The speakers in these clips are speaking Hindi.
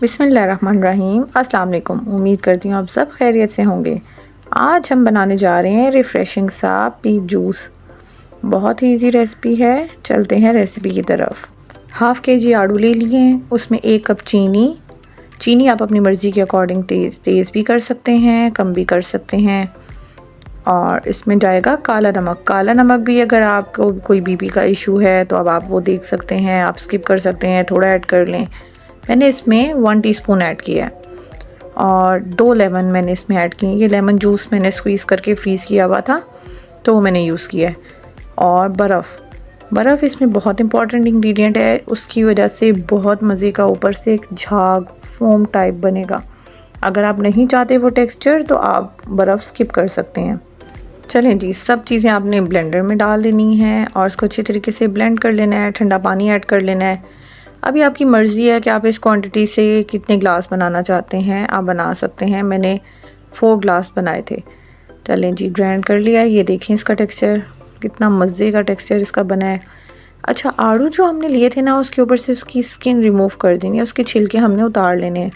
बिस्मिल्लाहिर्रहमानिर्रहीम। अस्सलाम वालेकुम। उम्मीद करती हूँ आप सब खैरियत से होंगे। आज हम बनाने जा रहे हैं रिफ़्रेशिंग सा पीच जूस। बहुत ही इजी रेसिपी है। चलते हैं रेसिपी की तरफ। हाफ़ केजी आड़ू ले लिए हैं, उसमें 1 कप चीनी आप अपनी मर्ज़ी के अकॉर्डिंग तेज़ भी कर सकते हैं, कम भी कर सकते हैं। और इसमें जाएगा काला नमक भी अगर आपको कोई बीपी का इशू है तो अब आप वो देख सकते हैं, आप स्किप कर सकते हैं, थोड़ा ऐड कर लें। मैंने इसमें 1 टीस्पून ऐड किया है और 2 लेमन मैंने इसमें ऐड किए। ये लेमन जूस मैंने स्क्वीज़ करके फ्रीज़ किया हुआ था तो वो मैंने यूज़ किया है। और बर्फ़ इसमें बहुत इंपॉर्टेंट इंग्रेडिएंट है, उसकी वजह से बहुत मज़े का ऊपर से एक झाग फोम टाइप बनेगा। अगर आप नहीं चाहते वो टेक्सचर तो आप बर्फ़ स्किप कर सकते हैं। चलें जी, सब चीज़ें आपने ब्लेंडर में डाल देनी है और इसको अच्छी तरीके से ब्लेंड कर लेना है। ठंडा पानी ऐड कर लेना है। अभी आपकी मर्ज़ी है कि आप इस क्वांटिटी से कितने ग्लास बनाना चाहते हैं, आप बना सकते हैं। मैंने 4 ग्लास बनाए थे। चलें जी, ग्राइंड कर लिया है। ये देखें इसका टेक्सचर, कितना मज़े का टेक्सचर इसका बना है। अच्छा, आड़ू जो हमने लिए थे ना, उसके ऊपर से उसकी स्किन रिमूव कर देनी है, उसके छिलके हमने उतार लेने हैं,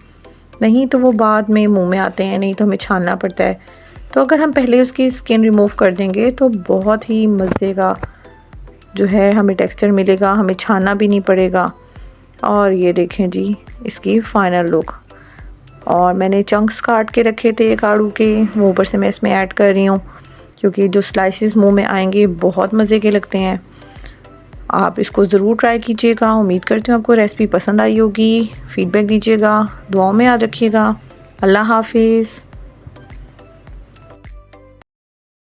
नहीं तो वो बाद में मुँह में आते हैं, नहीं तो हमें छानना पड़ता है। तो अगर हम पहले उसकी स्किन रिमूव कर देंगे तो बहुत ही मज़े का जो है हमें टेक्सचर मिलेगा, हमें छानना भी नहीं पड़ेगा। और ये देखें जी इसकी फ़ाइनल लुक। और मैंने चंक्स काट के रखे थे एक आड़ू के, वो ऊपर से मैं इसमें ऐड कर रही हूँ क्योंकि जो स्लाइसेस मुंह में आएंगे बहुत मज़े के लगते हैं। आप इसको ज़रूर ट्राई कीजिएगा। उम्मीद करती हूँ आपको रेसिपी पसंद आई होगी। फ़ीडबैक दीजिएगा, दुआओं में याद रखिएगा। अल्लाह हाफिज़।